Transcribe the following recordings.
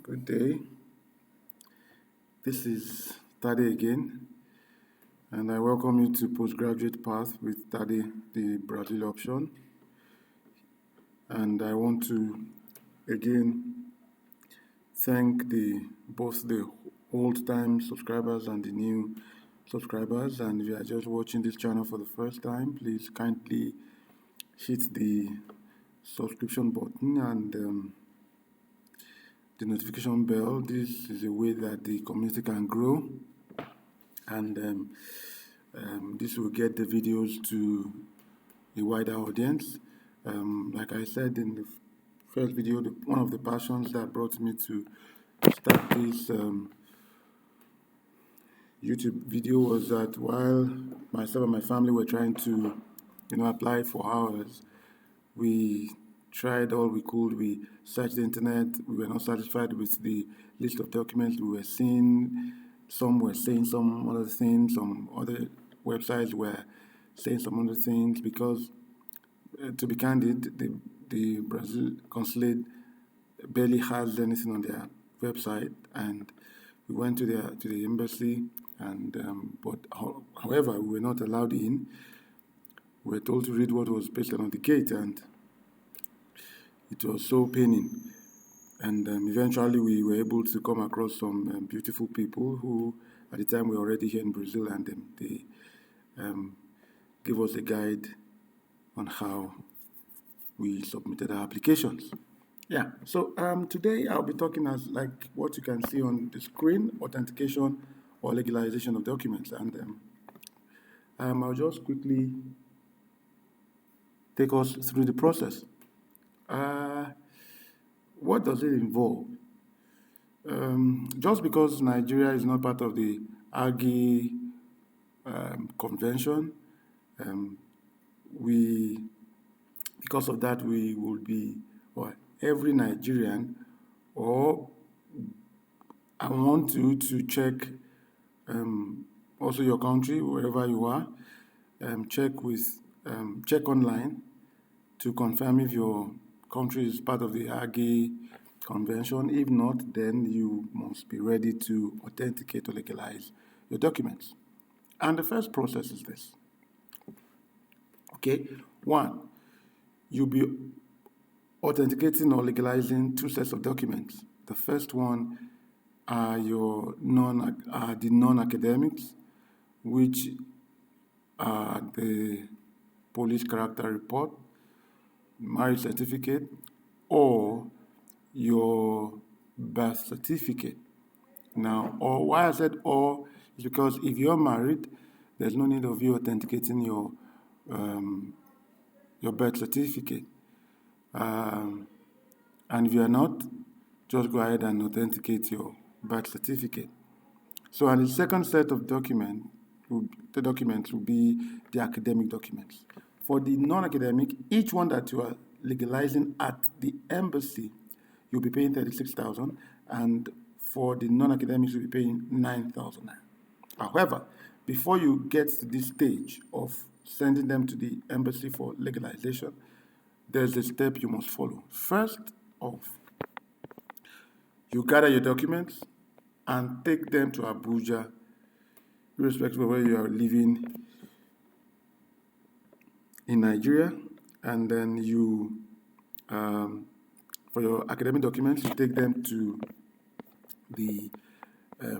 Good day. This is Tade again, and I welcome you to Postgraduate Path with Tade, the Brazil option. And I want to again thank both the old-time subscribers and the new subscribers. And if you are just watching this channel for the first time, please kindly hit the subscription button and the notification bell. This is a way that the community can grow, and this will get the videos to a wider audience. Like I said in the first video, one of the passions that brought me to start this YouTube video was that while myself and my family were trying to, apply for ours, we tried all we could. We searched the internet. We were not satisfied with the list of documents we were seeing. Some were saying some other things. Some other websites were saying some other things because, to be candid, the Brazil consulate barely has anything on their website, and we went to the embassy, and but however we were not allowed in. We were told to read what was pasted on the gate, and it was so paining. And eventually we were able to come across some beautiful people who, at the time, were already here in Brazil, and they gave us a guide on how we submitted our applications. Yeah, so today I'll be talking as like what you can see on the screen, authentication or legalization of documents. And I'll just quickly take us through the process. What does it involve? Just because Nigeria is not part of the AGI convention, because of that, we will be, or every Nigerian, or I want you to check also your country, wherever you are, check online to confirm if your country is part of the AGI convention. If not, then you must be ready to authenticate or legalize your documents. And the first process is this. Okay, one, you'll be authenticating or legalizing two sets of documents. The first one are the non-academics, which are the police character report, marriage certificate, or your birth certificate. Now, or why I said or is because if you're married, there's no need of you authenticating your birth certificate. And if you are not, just go ahead and authenticate your birth certificate. So, and the second set of documents will be the academic documents. For the non-academic, each one that you are legalizing at the embassy, you'll be paying 36,000, and for the non-academics, you'll be paying 9,000. However, before you get to this stage of sending them to the embassy for legalization, there's a step you must follow. First off, you gather your documents and take them to Abuja, irrespective of where you are living in Nigeria, and then you, for your academic documents, you take them to the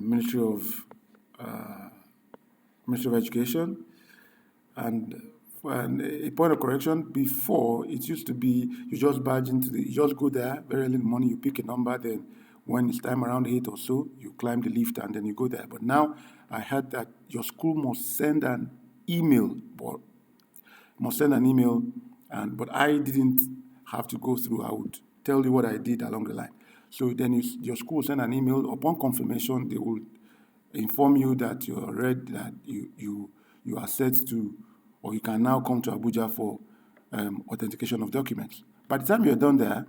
Ministry of Education. And a point of correction: before, it used to be you just barge you just go there very early in the morning, you pick a number, then when it's time around 8 or so, you climb the lift and then you go there. But now I heard that your school must send an email, but but I didn't have to go through. I would tell you what I did along the line. So then your school will send an email. Upon confirmation, they will inform you that you're ready, that you are set to, or you can now come to Abuja for authentication of documents. By the time you're done there,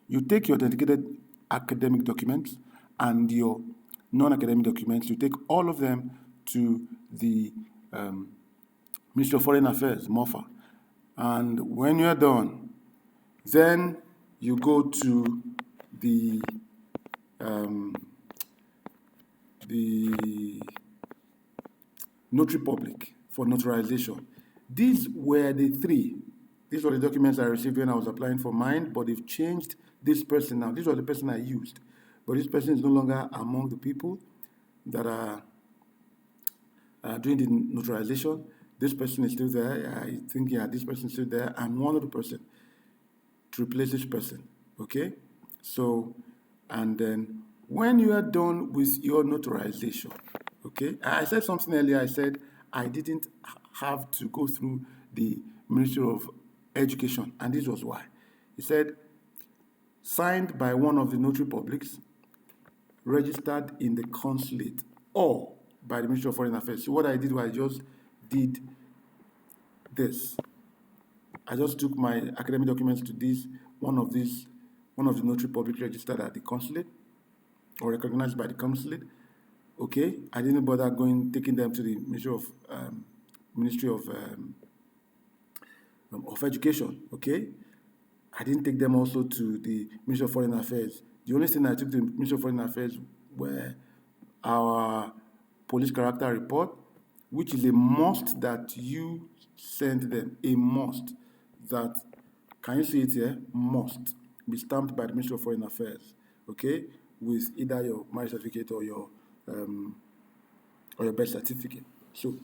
you take your authenticated academic documents and your non-academic documents. You take all of them to the Ministry of Foreign Affairs, MOFA. And when you're done, then you go to the the notary public for notarization. These were the three. These were the documents I received when I was applying for mine, but they've changed this person now. This was the person I used, but this person is no longer among the people that are doing the notarization. This person is still there. I think, yeah, this person is still there. I'm one of the person to replace this person. Okay? So, and then when you are done with your notarization, okay? I said something earlier. I said I didn't have to go through the Ministry of Education, and this was why. He said, signed by one of the notary publics, registered in the consulate, or by the Ministry of Foreign Affairs. So what I did was I just did this. I just took my academic documents to one of the notary public registered at the consulate or recognized by the consulate. Okay, I didn't bother taking them to the Ministry of Education. Okay, I didn't take them also to the Ministry of Foreign Affairs. The only thing I took to the Ministry of Foreign Affairs were our police character report, which is a must that you send them. A must that, can you see it here? Must be stamped by the Ministry of Foreign Affairs, okay, with either your marriage certificate or your birth certificate. So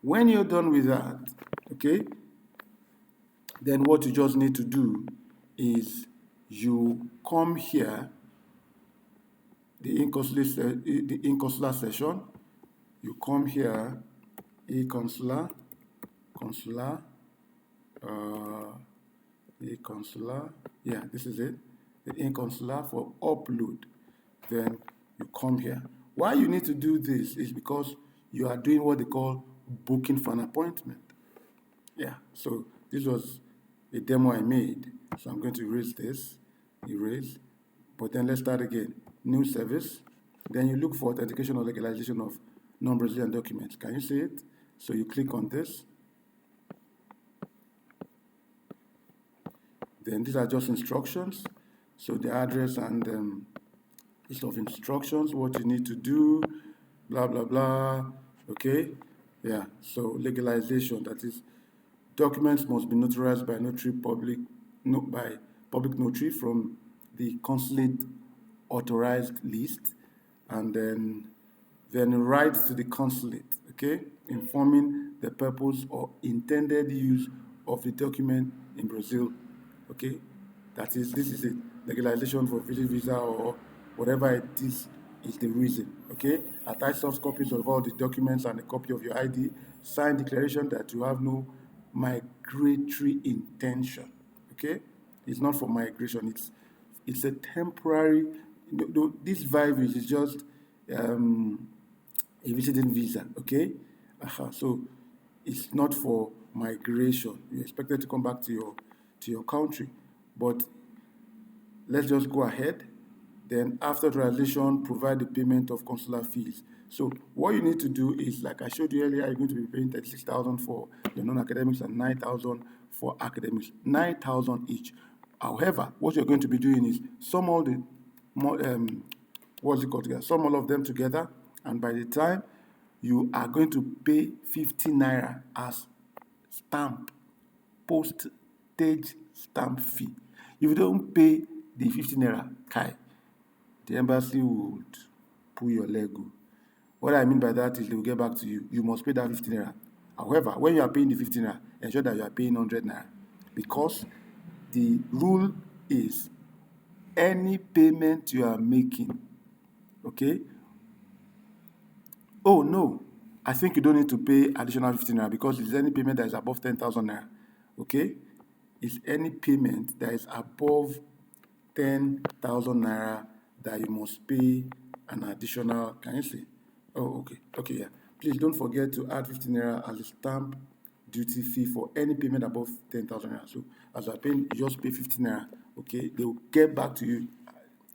when you're done with that, okay, then what you just need to do is you come here, the in-consular session, you come here, consular, yeah, this is it, the in-consular for upload. Then you come here. Why you need to do this is because you are doing what they call booking for an appointment. Yeah, so this was a demo I made. So I'm going to erase, but then let's start again. New service. Then you look for authentication or legalization of non-Brazilian documents. Can you see it? So you click on this. Then these are just instructions. So the address and list of instructions, what you need to do, blah, blah, blah. Okay? Yeah, so legalization, that is, documents must be notarized by public notary from the consulate authorized list, and then write to the consulate, okay, informing the purpose or intended use of the document in Brazil, okay. That is, this is it, legalization for visit visa or whatever it is the reason, okay. Attach soft copies of all the documents and a copy of your ID. Sign declaration that you have no migratory intention, okay. It's not for migration. It's a temporary. This virus is just a visiting visa, okay. So it's not for migration. You're expected to come back to your country, but let's just go ahead. Then after translation, provide the payment of consular fees. So what you need to do is, like I showed you earlier, you're going to be paying 36,000 for the non-academics and 9,000 for academics, 9,000 each. However, what you're going to be doing is sum all the what's it called together? Sum all of them together, and by the time you are going to pay 50 naira as stamp, postage stamp fee. If you don't pay the 50 naira, the embassy would pull your leg. What I mean by that is they will get back to you. You must pay that 50 naira. However, when you are paying the 50 naira, ensure that you are paying 100 naira, because the rule is any payment you are making, okay? Oh no, I think you don't need to pay additional 15 naira because it's any payment that is above 10,000 naira, okay? It's any payment that is above 10,000 naira that you must pay an additional, can you see? Oh, okay, yeah. Please don't forget to add 15 naira as a stamp duty fee for any payment above 10,000 naira. So as you are paying, you just pay 15 naira, okay? They will get back to you.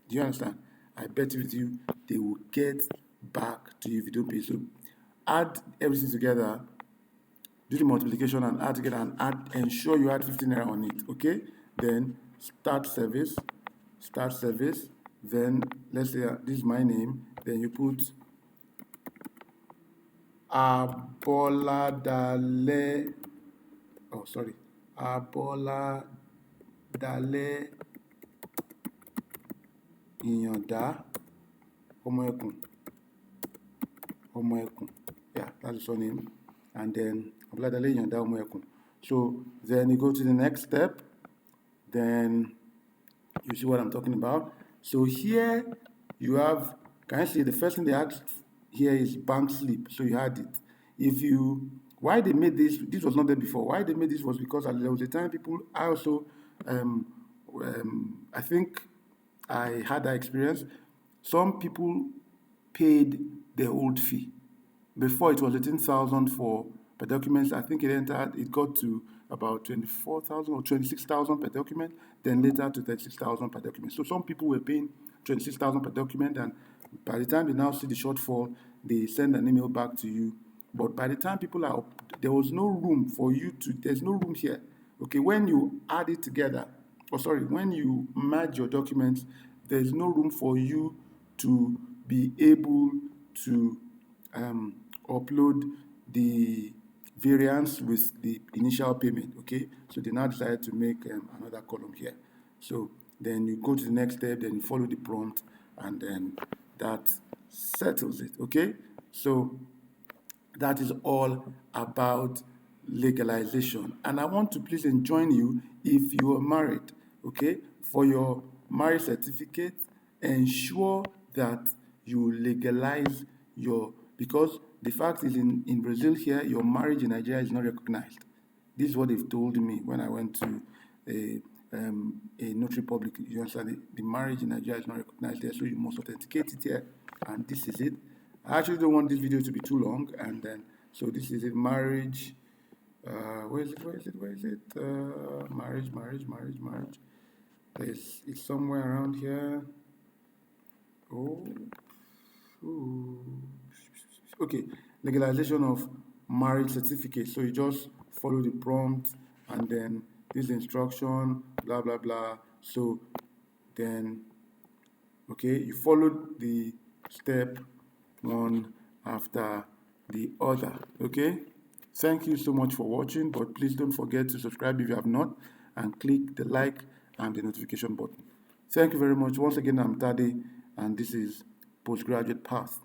Do you understand? I bet with you, they will get back to you if you don't pay. So add everything together, do the multiplication and add together, and ensure you add 15 naira on it, okay? Then start service, then let's say this is my name, then you put Aboladale, oh sorry, Aboladale Iyanda Omoekun. Yeah, that's the surname. And then Aboladale Iyanda Omoekun. So then you go to the next step, then you see what I'm talking about. So here you have, can I see the first thing they asked here is bank slip. So you had it. If you, why they made this was not there before. Why they made this was because there was a time people, I also, I think I had that experience. Some people paid the old fee. Before it was 18,000 for per document. I think it got to about 24,000 or 26,000 per document, then later to 36,000 per document. So some people were paying 26,000 per document, and by the time they now see the shortfall, they send an email back to you. But by the time people are up, there was no room for you to, there's no room here. Okay, when you add it together, when you merge your documents, there's no room for you to be able to upload the variance with the initial payment. Okay, so they now decided to make another column here. So then you go to the next step, then you follow the prompt, and then that settles it. Okay, so that is all about legalization. And I want to please join you if you are married, okay? For your marriage certificate, ensure that you legalize because the fact is in Brazil here, your marriage in Nigeria is not recognized. This is what they've told me when I went to a notary public. You understand? The marriage in Nigeria is not recognized there, so you must authenticate it here, and this is it. I actually don't want this video to be too long, and then so this is a marriage. Where is it? Marriage. It's somewhere around here. Oh, ooh. Okay, legalization of marriage certificate. So you just follow the prompt, and then this instruction, blah blah blah. So then, okay, you followed the step one after the other. Okay, thank you so much for watching, but please don't forget to subscribe if you have not, and click the like and the notification button. Thank you very much. Once again, I'm Tade, and this is Postgraduate Path.